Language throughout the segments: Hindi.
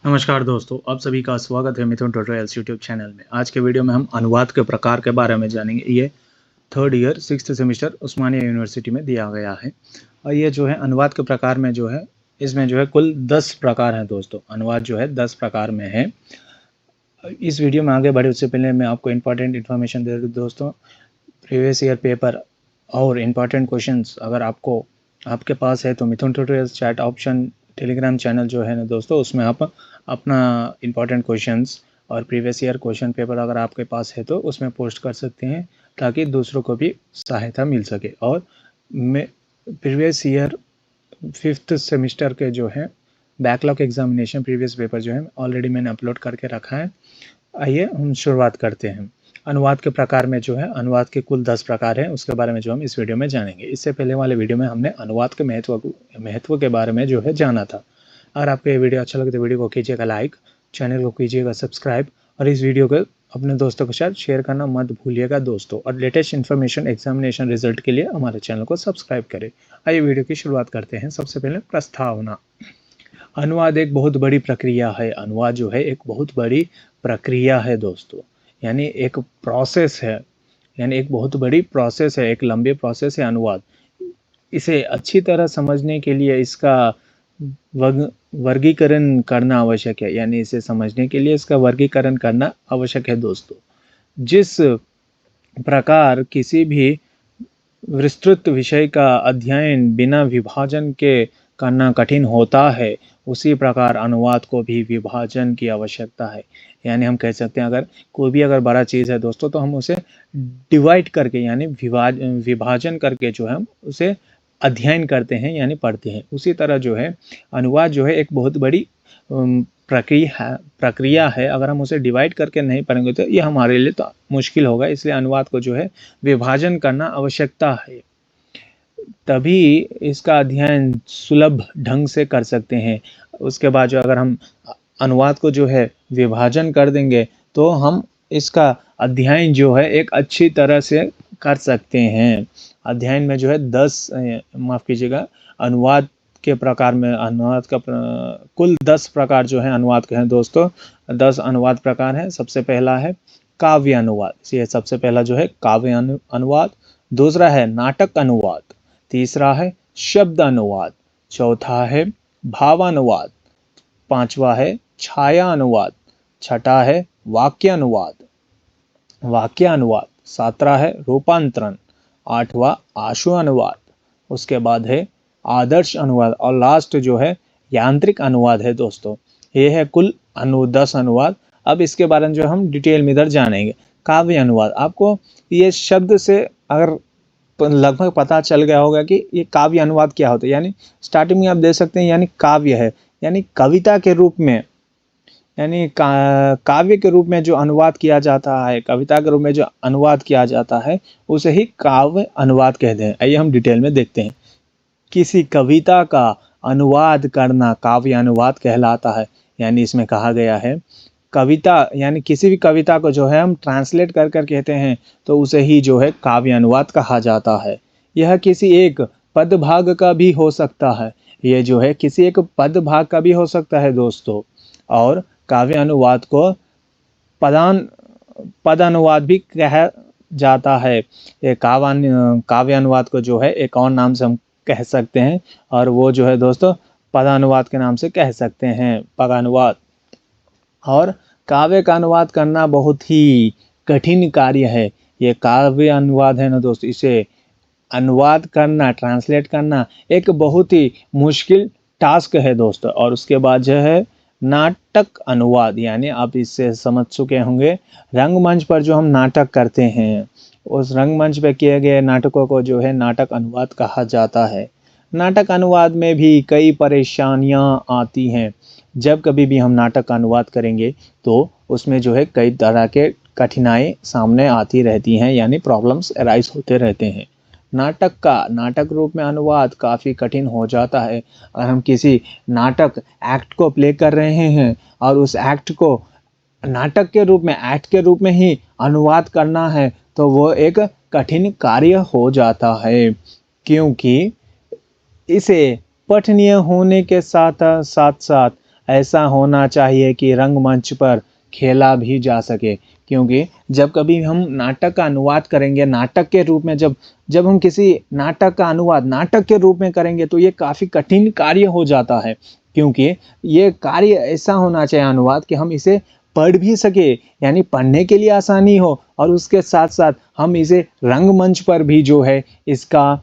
नमस्कार दोस्तों, आप सभी का स्वागत है मिथुन ट्यूटोरियल्स यूट्यूब चैनल में। आज के वीडियो में हम अनुवाद के प्रकार के बारे में जानेंगे। ये थर्ड ईयर 6th सेमेस्टर उस्मानिया यूनिवर्सिटी में दिया गया है। और ये जो है अनुवाद के प्रकार में जो है इसमें जो है कुल 10 प्रकार हैं दोस्तों। अनुवाद जो है 10 प्रकार में है। इस वीडियो में आगे बढ़े उससे पहले मैं आपको इम्पोर्टेंट इन्फॉर्मेशन दे दूँ दोस्तों। प्रीवियस ईयर पेपर और इम्पोर्टेंट क्वेश्चंस अगर आपके पास है तो Mithun Tutorials chat option Telegram channel जो है ना दोस्तों, उसमें आप अपना इम्पोर्टेंट क्वेश्चंस और प्रीवियस ईयर क्वेश्चन पेपर अगर आपके पास है तो उसमें पोस्ट कर सकते हैं, ताकि दूसरों को भी सहायता मिल सके। और मैं प्रीवियस ईयर 5th सेमेस्टर के जो है बैकलॉग एग्जामिनेशन प्रीवियस पेपर जो है ऑलरेडी मैंने अपलोड करके रखा है। आइए हम शुरुआत करते हैं। अनुवाद के प्रकार में जो है अनुवाद के कुल 10 प्रकार हैं, उसके बारे में जो हम इस वीडियो में जानेंगे। इससे पहले वाले वीडियो में हमने अनुवाद के महत्व के बारे में जो है जाना था। अगर आपको ये वीडियो अच्छा लगे तो वीडियो को कीजिएगा लाइक, चैनल को कीजिएगा सब्सक्राइब और इस वीडियो को अपने दोस्तों के साथ शेयर करना मत भूलिएगा दोस्तों। और लेटेस्ट इन्फॉर्मेशन एग्जामिनेशन रिजल्ट के लिए हमारे चैनल को सब्सक्राइब करें। आइए वीडियो की शुरुआत करते हैं। सबसे पहले प्रस्तावना। अनुवाद एक बहुत बड़ी प्रक्रिया है। अनुवाद जो है एक बहुत बड़ी प्रक्रिया है दोस्तों, यानी एक प्रोसेस है, यानी एक बहुत बड़ी प्रोसेस है, एक लंबी प्रोसेस है अनुवाद। इसे अच्छी तरह समझने के लिए इसका वर्गीकरण करना आवश्यक है, यानी इसे समझने के लिए इसका वर्गीकरण करना आवश्यक है दोस्तों। जिस प्रकार किसी भी विस्तृत विषय का अध्ययन बिना विभाजन के करना कठिन होता है, उसी प्रकार अनुवाद को भी विभाजन की आवश्यकता है। यानी हम कह सकते हैं अगर बड़ा चीज़ है दोस्तों तो हम उसे डिवाइड करके यानी विभाजन करके जो है हम उसे अध्ययन करते हैं यानी पढ़ते हैं। उसी तरह जो है अनुवाद जो है एक बहुत बड़ी प्रक्रिया है। अगर हम उसे डिवाइड करके नहीं पढ़ेंगे तो ये हमारे लिए तो मुश्किल होगा, इसलिए अनुवाद को जो है विभाजन करना आवश्यकता है, तभी इसका अध्ययन सुलभ ढंग से कर सकते हैं। उसके बाद जो अगर हम अनुवाद को जो है विभाजन कर देंगे तो हम इसका अध्ययन जो है एक अच्छी तरह से कर सकते हैं। अध्ययन में जो है अनुवाद के प्रकार में कुल 10 प्रकार जो है अनुवाद के हैं दोस्तों। 10 अनुवाद प्रकार हैं। सबसे पहला है काव्य अनुवाद। ये सबसे पहला जो है काव्य अनुवाद। दूसरा है नाटक अनुवाद। तीसरा है शब्द अनुवाद। चौथा है भावानुवाद। पांचवा है छाया अनुवाद। छठा है वाक्य अनुवाद। सातवां है रूपांतरण। आठवां आशु अनुवाद। उसके बाद है आदर्श अनुवाद और लास्ट जो है यांत्रिक अनुवाद है दोस्तों। ये है कुल 10 अनुवाद। अब इसके बारे में जो हम डिटेल में इधर जानेंगे। काव्य अनुवाद, आपको ये शब्द से अगर लगभग पता चल गया होगा कि ये काव्य अनुवाद क्या होता है। यानी स्टार्टिंग में आप देख सकते हैं, यानी काव्य है यानी कविता के रूप में, यानी काव्य के रूप में जो अनुवाद किया जाता है, कविता के रूप में जो अनुवाद किया जाता है उसे ही काव्य अनुवाद कहते हैं। आइए हम डिटेल में देखते हैं। किसी कविता का अनुवाद करना काव्य अनुवाद कहलाता है। यानी इसमें कहा गया है कविता यानी किसी भी कविता को जो है हम ट्रांसलेट कर कहते हैं तो उसे ही जो है काव्य अनुवाद कहा जाता है। यह किसी एक पद भाग का भी हो सकता है। यह जो है किसी एक पद भाग का भी हो सकता है दोस्तों। और काव्य अनुवाद को पद अनुवाद भी कहा जाता है। ये काव्य अनुवाद को जो है एक और नाम से हम कह सकते हैं, और वो जो है दोस्तों पदानुवाद के नाम से कह सकते हैं, पदानुवाद। और काव्य का अनुवाद करना बहुत ही कठिन कार्य है। ये काव्य अनुवाद है ना दोस्तों, इसे अनुवाद करना, ट्रांसलेट करना एक बहुत ही मुश्किल टास्क है दोस्तों। और उसके बाद जो है नाटक अनुवाद, यानी आप इससे समझ चुके होंगे रंगमंच पर जो हम नाटक करते हैं, उस रंगमंच पर किए गए नाटकों को जो है नाटक अनुवाद कहा जाता है। नाटक अनुवाद में भी कई परेशानियां आती हैं। जब कभी भी हम नाटक का अनुवाद करेंगे तो उसमें जो है कई तरह के कठिनाई सामने आती रहती हैं, यानी प्रॉब्लम्स अराइज होते रहते हैं। नाटक रूप में अनुवाद काफ़ी कठिन हो जाता है। अगर हम किसी नाटक एक्ट को प्ले कर रहे हैं और उस एक्ट को नाटक के रूप में, एक्ट के रूप में ही अनुवाद करना है तो वो एक कठिन कार्य हो जाता है, क्योंकि इसे पठनीय होने के साथ साथ ऐसा होना चाहिए कि रंगमंच पर खेला भी जा सके। क्योंकि जब कभी हम नाटक का अनुवाद करेंगे, नाटक के रूप में जब हम किसी नाटक का अनुवाद नाटक के रूप में करेंगे तो ये काफ़ी कठिन कार्य हो जाता है। क्योंकि ये कार्य ऐसा होना चाहिए अनुवाद कि हम इसे पढ़ भी सके, यानी पढ़ने के लिए आसानी हो, और उसके साथ साथ हम इसे रंगमंच पर भी जो है इसका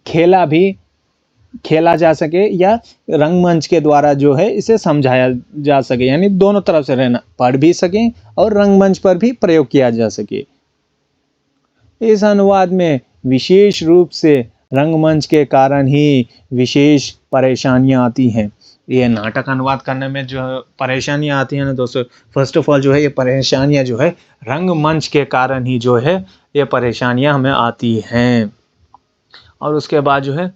खेला जा सके, या रंगमंच के द्वारा जो है इसे समझाया जा सके। यानी दोनों तरफ से रहना, पढ़ भी सकें और रंगमंच पर भी प्रयोग किया जा सके। इस अनुवाद में विशेष रूप से रंगमंच के कारण ही विशेष परेशानियां आती हैं। ये नाटक अनुवाद करने में जो परेशानियां आती हैं ना दोस्तों, फर्स्ट ऑफ ऑल जो है ये परेशानियां जो है रंगमंच के कारण ही जो है ये परेशानियां हमें आती हैं। और उसके बाद जो है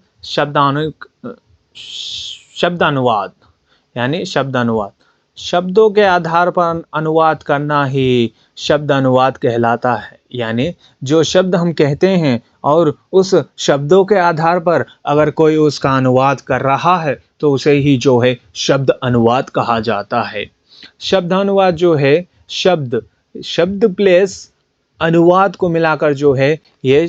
शब्दानुवाद, यानी शब्दानुवाद, शब्दों के आधार पर अनुवाद करना ही शब्द अनुवाद कहलाता है। यानी जो शब्द हम कहते हैं और उस शब्दों के आधार पर अगर कोई उसका अनुवाद कर रहा है तो उसे ही जो है शब्द अनुवाद कहा जाता है। शब्दानुवाद जो है शब्द प्लेस अनुवाद को मिलाकर जो है ये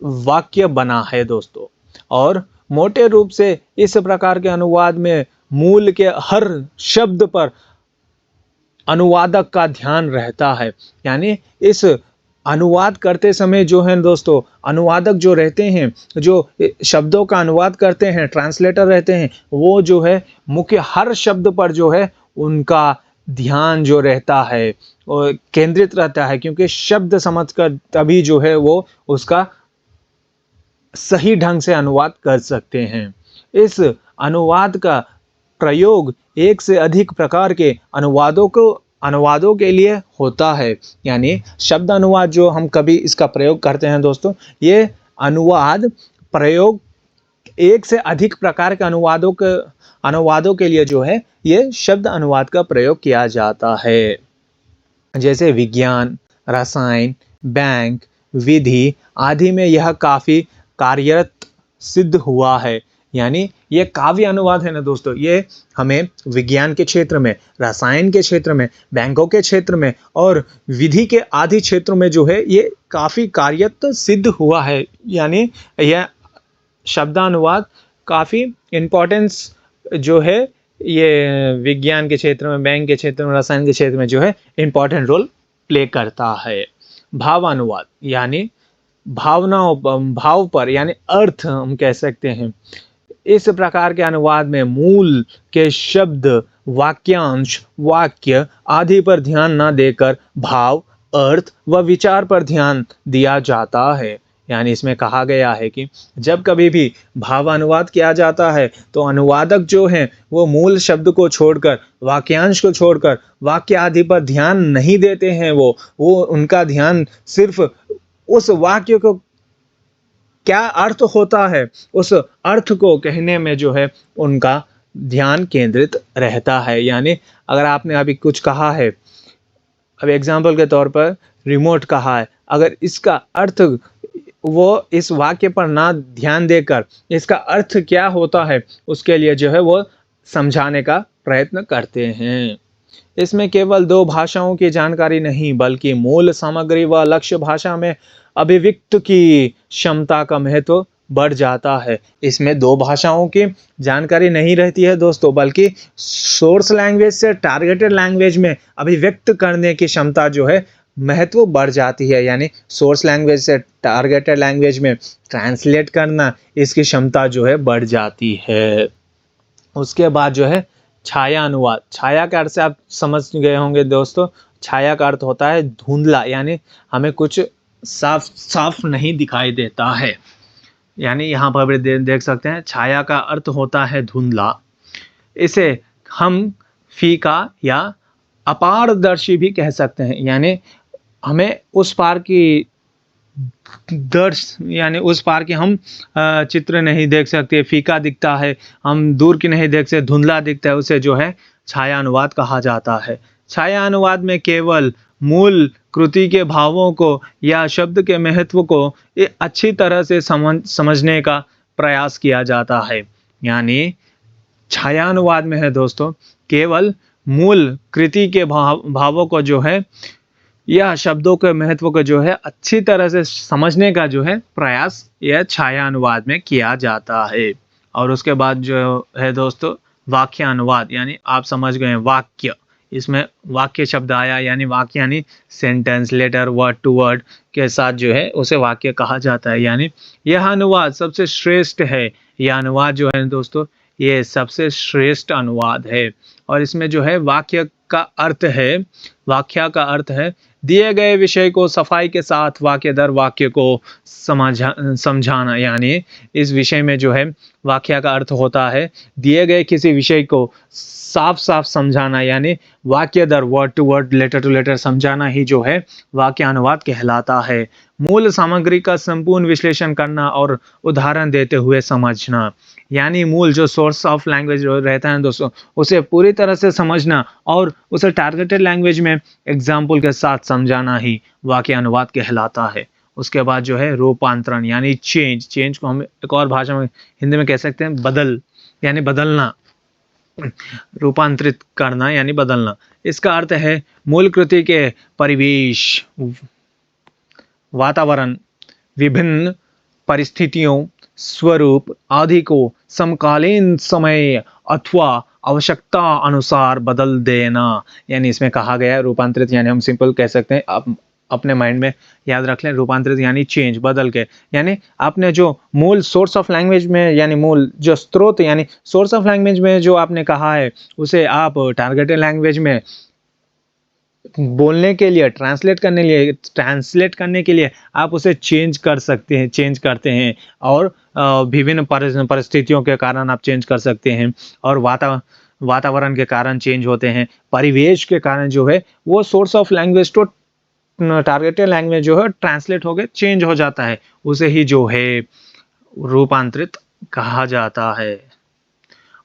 वाक्य बना है दोस्तों। और मोटे रूप से इस प्रकार के अनुवाद में मूल के हर शब्द पर अनुवादक का ध्यान रहता है। यानी इस अनुवाद करते समय जो है दोस्तों, अनुवादक जो रहते हैं, जो शब्दों का अनुवाद करते हैं, ट्रांसलेटर रहते हैं, वो जो है मुख्य हर शब्द पर जो है उनका ध्यान जो रहता है और केंद्रित रहता है। क्योंकि शब्द समझकर तभी जो है वो उसका सही ढंग से अनुवाद कर सकते हैं। इस अनुवाद का प्रयोग एक से अधिक प्रकार के अनुवादों के लिए होता है। यानी शब्द अनुवाद जो हम कभी इसका प्रयोग करते हैं दोस्तों, ये अनुवाद प्रयोग एक से अधिक प्रकार के अनुवादों के लिए जो है ये शब्द अनुवाद का प्रयोग किया जाता है। जैसे विज्ञान, रसायन, बैंक, विधि आदि में यह काफ़ी कार्यरत सिद्ध हुआ है। यानी ये काव्य अनुवाद है ना दोस्तों, ये हमें विज्ञान के क्षेत्र में, रसायन के क्षेत्र में, बैंकों के क्षेत्र में और विधि के आदि क्षेत्रों में जो है ये काफ़ी कार्यरत सिद्ध हुआ है। यानी यह शब्दानुवाद काफ़ी इम्पोर्टेंस जो है ये विज्ञान के क्षेत्र में, बैंक के क्षेत्र में, रसायन के क्षेत्र में जो है इम्पोर्टेंट रोल प्ले करता है। भावानुवाद यानी भाव पर, यानी अर्थ हम कह सकते हैं। इस प्रकार के अनुवाद में मूल के शब्द, वाक्यांश, वाक्य आदि पर ध्यान न देकर भाव, अर्थ व विचार पर ध्यान दिया जाता है। यानी इसमें कहा गया है कि जब कभी भी भावानुवाद किया जाता है तो अनुवादक जो हैं वो मूल शब्द को छोड़कर, वाक्यांश को छोड़कर वाक्य आदि पर ध्यान नहीं देते हैं। वो उनका ध्यान सिर्फ उस वाक्य को क्या अर्थ होता है, उस अर्थ को कहने में जो है उनका ध्यान केंद्रित रहता है। यानी अगर आपने अभी कुछ कहा है, अब एग्जाम्पल के तौर पर रिमोट कहा है, अगर इसका अर्थ वो इस वाक्य पर ना ध्यान देकर इसका अर्थ क्या होता है उसके लिए जो है वो समझाने का प्रयत्न करते हैं। इसमें केवल दो भाषाओं की जानकारी नहीं बल्कि मूल सामग्री व लक्ष्य भाषा में अभिव्यक्त की क्षमता का महत्व बढ़ जाता है। इसमें दो भाषाओं की जानकारी नहीं रहती है दोस्तों, बल्कि सोर्स लैंग्वेज से टारगेटेड लैंग्वेज में अभिव्यक्त करने की क्षमता जो है महत्व बढ़ जाती है। यानी सोर्स लैंग्वेज से टारगेटेड लैंग्वेज में ट्रांसलेट करना, इसकी क्षमता जो है बढ़ जाती है। उसके बाद जो है छाया अनुवाद। छाया का अर्थ से आप समझ गए होंगे दोस्तों, छाया का अर्थ होता है धुंधला, यानी हमें कुछ साफ नहीं दिखाई देता है। यानी यहाँ पर देख सकते हैं छाया का अर्थ होता है धुंधला। इसे हम फीका या अपारदर्शी भी कह सकते हैं। यानी हमें उस पार की यानी उस पार के हम चित्र नहीं देख सकते, फीका दिखता है, हम दूर की नहीं देख सकते, धुंधला दिखता है, उसे जो है छाया अनुवाद कहा जाता है। छाया अनुवाद में केवल मूल कृति के भावों को या शब्द के महत्व को अच्छी तरह से समझने का प्रयास किया जाता है। यानी छायानुवाद में है दोस्तों, केवल मूल कृति के भावों को जो है या शब्दों के महत्व को जो है अच्छी तरह से समझने का जो है प्रयास यह छाया अनुवाद में किया जाता है। और उसके बाद जो है दोस्तों वाक्य अनुवाद, यानी आप समझ गए वाक्य, इसमें वाक्य शब्द आया, यानी वाक्य यानी sentence, letter, word to word के साथ जो है उसे वाक्य कहा जाता है। यानी यह अनुवाद सबसे श्रेष्ठ है। यह अनुवाद जो है दोस्तों ये सबसे श्रेष्ठ अनुवाद है। और इसमें जो है वाक्य का अर्थ है, वाक्य का अर्थ है दिए गए विषय को सफाई के साथ वाक्य दर वाक्य को समझाना। यानी इस विषय में जो है वाक्य का अर्थ होता है दिए गए किसी विषय को साफ साफ समझाना, यानी वाक्य दर word to word, letter to letter समझाना ही जो है वाक्य अनुवाद कहलाता है। मूल सामग्री का संपूर्ण विश्लेषण करना और उदाहरण देते हुए समझना, यानी मूल जो सोर्स ऑफ लैंग्वेज रहता है दोस्तों उसे पूरी तरह से समझना और उसे टारगेटेड लैंग्वेज में एग्जाम्पल के साथ समझाना ही वाक्य अनुवाद कहलाता है। उसके बाद जो है रूपांतरण, यानी चेंज। चेंज को हम एक और भाषा में हिंदी में कह सकते हैं बदल, यानी बदलना, रूपांतरित करना यानी बदलना। इसका अर्थ है मूल कृति के परिवेश, वातावरण, विभिन्न परिस्थितियों, स्वरूप आदि को समकालीन समय अथवा आवश्यकता अनुसार बदल देना। यानी इसमें कहा गया है रूपांतरित, यानी हम सिंपल कह सकते हैं, आप अपने माइंड में याद रख लें, रूपांतरित यानी चेंज, बदल के। यानी आपने जो मूल सोर्स ऑफ लैंग्वेज में, यानी मूल जो स्रोत यानी सोर्स ऑफ लैंग्वेज में जो आपने कहा है उसे आप टारगेटेड लैंग्वेज में बोलने के लिए, ट्रांसलेट करने के लिए आप उसे चेंज कर सकते हैं, चेंज करते हैं। और विभिन्न परिस्थितियों के कारण आप चेंज कर सकते हैं, और वातावरण के कारण चेंज होते हैं, परिवेश के कारण जो है वो सोर्स ऑफ लैंग्वेज तो टारगेटेड लैंग्वेज जो है ट्रांसलेट हो गए चेंज हो जाता है, उसे ही जो है रूपांतरित कहा जाता है।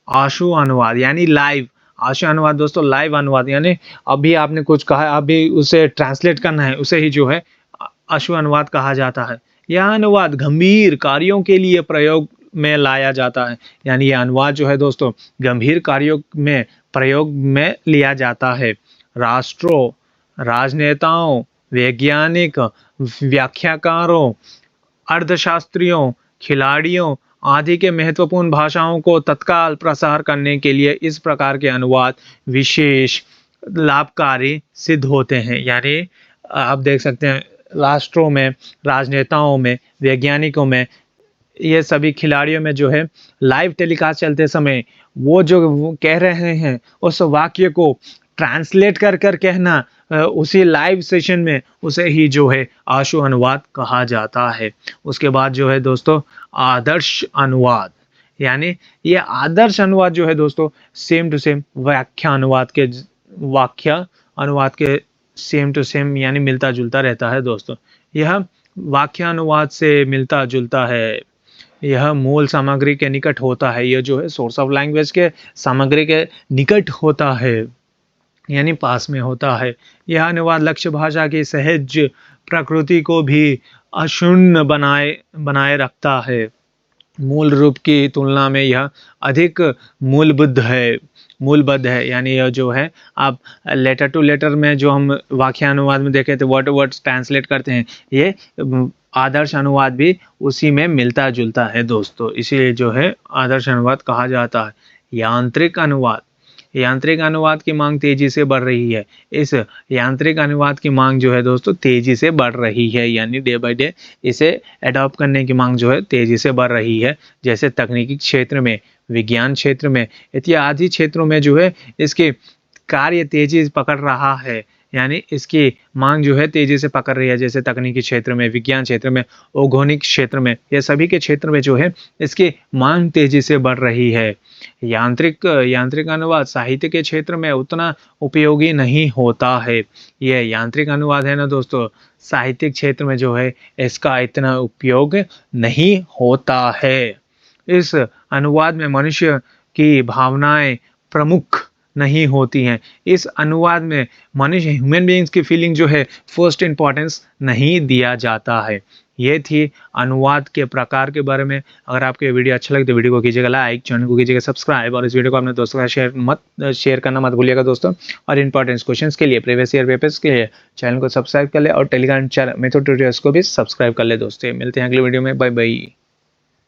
आशु अनुवाद यानी लाइव। आशु अनुवाद दोस्तों लाइव अनुवाद, यानी अभी आपने कुछ कहा, अभी उसे ट्रांसलेट करना है, उसे ही जो है आशु अनुवाद कहा जाता है। यह अनुवाद गंभीर कार्यों के लिए प्रयोग में लाया जाता है। यानी यह अनुवाद जो है दोस्तों गंभीर कार्यों में प्रयोग में लिया जाता है। राष्ट्रों, राजनेताओं, वैज्ञानिक, व्याख्याकारों, अर्थशास्त्रियों, खिलाड़ियों आदि के महत्वपूर्ण भाषाओं को तत्काल प्रसार करने के लिए इस प्रकार के अनुवाद विशेष लाभकारी सिद्ध होते हैं। यानी आप देख सकते हैं राष्ट्रों में, राजनेताओं में, वैज्ञानिकों में, ये सभी खिलाड़ियों में जो है लाइव टेलीकास्ट चलते समय वो जो कह रहे हैं उस वाक्य को ट्रांसलेट कर कहना, उसी लाइव सेशन में उसे ही जो है आशु अनुवाद कहा जाता है। उसके बाद जो है दोस्तों आदर्श अनुवाद, यानी ये आदर्श अनुवाद जो है दोस्तों सेम टू सेम वाक्य अनुवाद के सेम टू सेम यानी मिलता जुलता रहता है दोस्तों। यह वाक्य अनुवाद से मिलता जुलता है, यह मूल सामग्री के निकट होता है, यह जो है सोर्स ऑफ लैंग्वेज के सामग्री के निकट होता है, यानी पास में होता है। यह अनुवाद लक्ष्य भाषा की सहज प्रकृति को भी अशून्य बनाए रखता है। मूल रूप की तुलना में यह अधिक मूलबद्ध है। यानी यह जो है आप लेटर टू लेटर में जो हम वाक्य अनुवाद में देखे थे वर्ड टू वर्ड ट्रांसलेट करते हैं, ये आदर्श अनुवाद भी उसी में मिलता जुलता है दोस्तों, इसीलिए जो है आदर्श अनुवाद कहा जाता है। यांत्रिक अनुवाद, यांत्रिक अनुवाद की मांग तेजी से बढ़ रही है। इस यांत्रिक अनुवाद की मांग जो है दोस्तों तेजी से बढ़ रही है, यानी डे बाय डे इसे अडॉप्ट करने की मांग जो है तेजी से बढ़ रही है। जैसे तकनीकी क्षेत्र में, विज्ञान क्षेत्र में इत्यादि क्षेत्रों में जो है इसके कार्य तेजी पकड़ रहा है, यानी इसकी मांग जो है तेजी से पकड़ रही है। जैसे तकनीकी क्षेत्र में, विज्ञान क्षेत्र में, औद्योगिक क्षेत्र में, ये सभी के क्षेत्र में जो है इसकी मांग तेजी से बढ़ रही है। यांत्रिक अनुवाद साहित्य के क्षेत्र में उतना उपयोगी नहीं होता है। यह यांत्रिक अनुवाद है ना दोस्तों, साहित्यिक क्षेत्र में जो है इसका इतना उपयोग नहीं होता है। इस अनुवाद में मनुष्य की भावनाएं प्रमुख नहीं होती हैं। इस अनुवाद में मनुष्य ह्यूमन बीइंग्स की फीलिंग जो है फर्स्ट इंपॉर्टेंस नहीं दिया जाता है। ये थी अनुवाद के प्रकार के बारे में। अगर आपको ये वीडियो अच्छा लगे तो वीडियो को कीजिएगा लाइक, चैनल को कीजिएगा सब्सक्राइब और इस वीडियो को अपने दोस्तों के साथ शेयर करना मत भूलिएगा दोस्तों। और इंपॉर्टेंट क्वेश्चंस के लिए, प्रीवियस ईयर पेपर्स के लिए चैनल को सब्सक्राइब कर ले और टेलीग्राम चैनल मेथड ट्यूटोरियल्स को भी सब्सक्राइब कर ले दोस्तों। मिलते हैं अगले वीडियो में, बाय बाय।